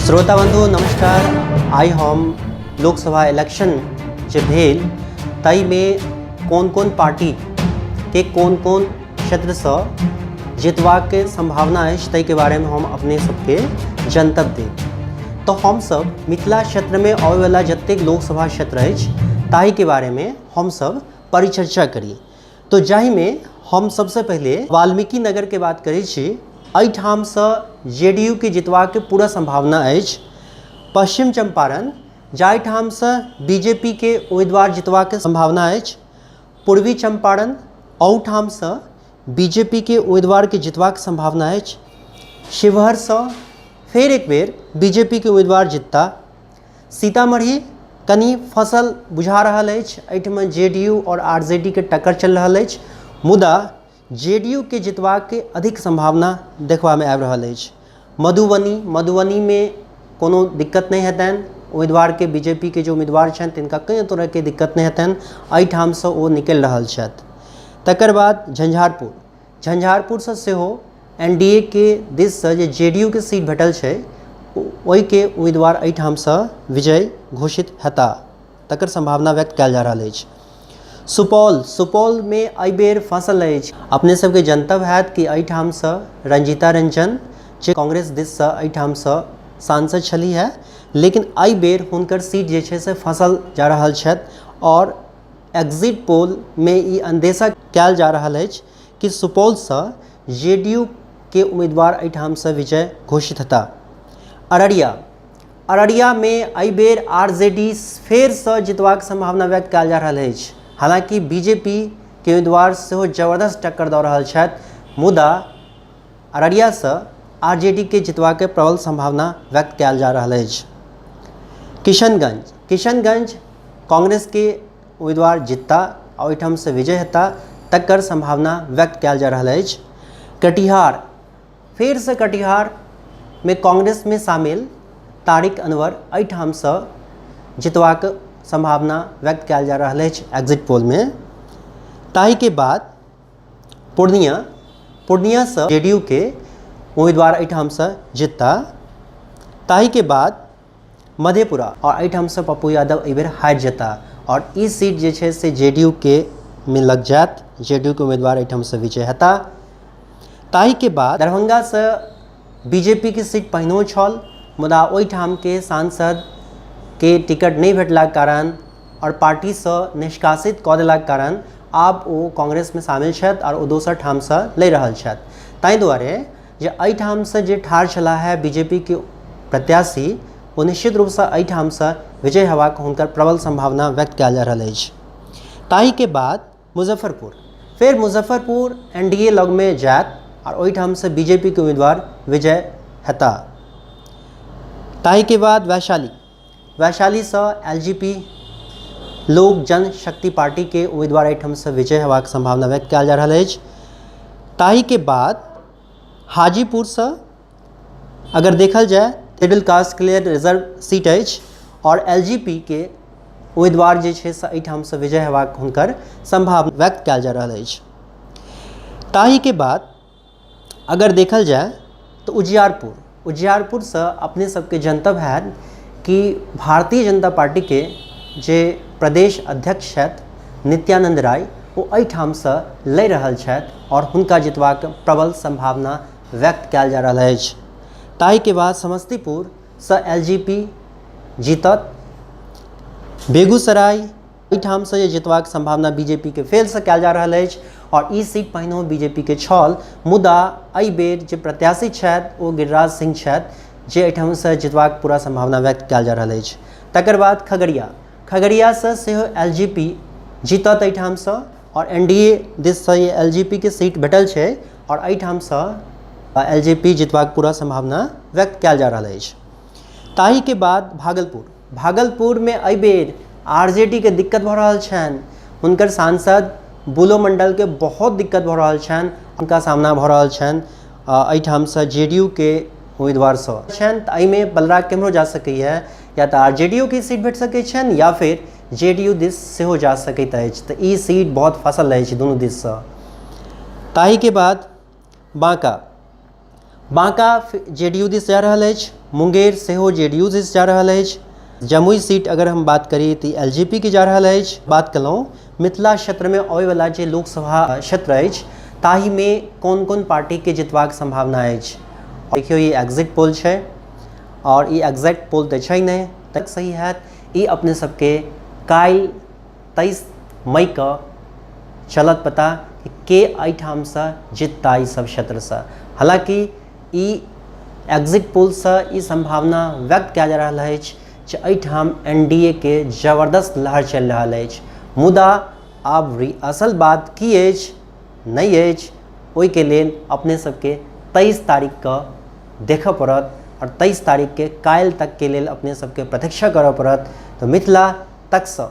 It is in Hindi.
श्रोता बंधु नमस्कार। आई हम लोकसभा इलेक्शन जे भेल तई में कौन कौन पार्टी के कौन कौन क्षेत्र से जितवाक के संभावना है तई के बारे में हम अपने सबके जनतब दें। तो हम सब मिथिला क्षेत्र में आवे वाला जतेक लोकसभा क्षेत्र है ताही के बारे में हम सब परिचर्चा करी। तो जाहि में हम सबसे पहले वाल्मीकि नगर के बात करै छी। एहिठाम से जेडीयू के जितवाक के पूरा संभावना है। पश्चिम चंपारण जाहिठाम से बीजेपी के उम्मीदवार जितवाक के संभावना है। पूर्वी चंपारण अहूठाम से बीजेपी के उम्मीदवार के जितवाक संभावना है। शिवहर से फिर एक बेर बीजेपी के उम्मीदवार जितता। सीतामढ़ी कनी फसल बुझा रहा है। एहिठाम जेडीयू और आरजेडी के टक्कर चल रहा है, मुदा जेडीयू के जितवाक के अधिक संभावना देखवा में आबि रहल अछि। मधुबनी में कोनो दिक्कत नहीं हेतनि। उम्मीदवार के बीजेपी के जो उम्मीदवार छथि तिनका कई तरह के दिक्कत नहीं हेतनि, एहिठाम से ओ निकलि रहल छथि। तकर बाद झंझारपुर से सेहो एनडीए के दिस से जे जेडीयू के सीट भेटल छै ओहि के उम्मीदवार एहिठाम से विजय घोषित हेता, तकर संभावना व्यक्त कयल जा रहल अछि। सुपौल में एहि बेर फसल अछि। अपने सबके जनतब हैत कि एहिठाम से रंजीता रंजन जे कांग्रेस दिस से एहिठाम से सांसद छली है, लेकिन एहि बेर हुनकर सीट जे छै से फसल जा रहल छथि और एग्जिट पोल में ई अंदेशा कयल जा रहल अछि कि सुपौल से जेडीयू के उम्मीदवार एहिठाम से विजय घोषित हेता। अररिया में एहि बेर आरजेडी फेर से जितबाक संभावना व्यक्त कयल जा रहल अछि। हालांकि बीजेपी के उम्मीदवार सेहो जबरदस्त टक्कर दऽ रहल छथि, मुदा अररिया से आरजेडी के जितबाक प्रबल संभावना व्यक्त कयल जा रहल अछि। किशनगंज कांग्रेस के उम्मीदवार जितता और ओहिठाम से विजय हेता, तकर संभावना व्यक्त कयल जा रहल अछि। कटिहार में कांग्रेस में शामिल तारिक अनवर एहिठाम से जितबाक संभावना व्यक्त कयल जा रहल अछि एग्जिट पोल में। ताहि के बाद पूर्णिया से जेडीयू के उम्मीदवार एहिठाम से जितता। ताहि के बाद मधेपुरा और एहिठाम से पप्पू यादव एहि बेर हारि जेता और ई सीट जे छै से जेडीयू के में लग जायत। जेडीयू के उम्मीदवार एहिठाम से विजय हेता। ताहि के बाद दरभंगा से बीजेपी के सीट पहिनो छल, मुदा ओहिठाम के सांसद के टिकट नहीं भेटलाक कारण और पार्टी से निष्कासित कऽ देलाक कारण आब ओ कांग्रेस में शामिल छथि और ओ दोसर ठाम से लड़ि रहल छथि। ताहि दुआरे जे एहिठाम से जे ठाढ़ छला है बीजेपी के प्रत्याशी ओ निश्चित रूप से एहिठाम से विजय हेबाक हुनकर प्रबल संभावना व्यक्त कयल जा रहल अछि। ताहि के बाद मुजफ्फरपुर एनडीए लग में जायत और ओहिठाम से बीजेपी के उम्मीदवार विजय हेता। ताहि के बाद वैशाली से एलजेपी लोक जनशक्ति पार्टी के उम्मीदवार एहिठाम से विजय हेबाक संभावना व्यक्त कयल जा रहल अछि। ताहि के बाद हाजीपुर से अगर देखल जाए schedule caste clear reserve seat अछि और एलजेपी के उम्मीदवार जे छै से एहिठाम से विजय हेबाक हुनकर संभावना व्यक्त कयल जा रहल अछि। ताहि के बाद अगर देखल जाए तो उजियारपुर से अपने सबके जनतब है कि भारतीय जनता पार्टी के जे प्रदेश अध्यक्ष छथि नित्यानंद राय वो एहिठाम से लड़ि रहल छथि और हुनका जितबाक प्रबल संभावना व्यक्त कयल जा रहल अछि। ताहि के बाद समस्तीपुर से एलजेपी जीतत। बेगूसराय एहिठाम से जे जितबाक संभावना बीजेपी के फेल से कयल जा रहल अछि और ई सीट पहिनो बीजेपी के छल, मुदा एहि बेर जे प्रत्याशी छथि ओ गिरिराज सिंह छथि जे एहिठाम से जितबाक पूरा संभावना व्यक्त कयल जा रहल अछि। तकर बाद खगड़िया से सेहो एलजेपी जीतत एहिठाम से और एनडीए दिस से ये एलजेपी के सीट भेटल छै और एहिठाम से एलजेपी जितबाक पूरा संभावना व्यक्त कयल जा रहल अछि। ताहि के बाद भागलपुर में एहि बेर आरजेडी के दिक्कत भऽ रहल छनि। हुनकर सांसद बुलो मंडल के बहुत दिक्कत भऽ रहल छनि, हुनका सामना भऽ रहल छनि एहिठाम से जेडीयू के उम्मीदवार सब छनि। तऽ एहिमे बलराज केम्हरो जा सकैए, या तऽ आरजेडीओ के सीट भेट सकै छनि या फिर जेडीयू दिस सेहो जा सकैत अछि। तऽ ई सीट बहुत फसल अछि दुनू दिस से। ताहि के बाद बाँका जेडीयू दिस जा रहल अछि, मुंगेर सेहो जेडीयू दिस जा रहल अछि, जमुई सीट अगर हम बात करी तो एलजेपी के जा रहल अछि। बात कलहुँ मिथिला क्षेत्र में आबैवला जे लोकसभा क्षेत्र अछि ताहि में कोन कोन पार्टी के जितबाक संभावना अछि। देखियो ये एग्जिट पोल छै और ये एग्जैक्ट पोल तो छै नहीं, तक सही हैत ई अपने सबके काल्हि 23 मई के चलत पता कि के एहिठाम से जितता ई सब क्षेत्र से। हालांकि ई एग्जिट पोल से ई संभावना व्यक्त किया जा रहा है जे एहिठाम एनडीए के जबरदस्त लहर चल रहा है। मुदा आब असल बात की अछि नहीं अछि ओहि के लेल अपने सबके 23 तारीख के देखऽ पड़त और 23 तारीख के काल्हि तक के लेल अपने सबके प्रतीक्षा करऽ पड़त। तो मिथिला तक से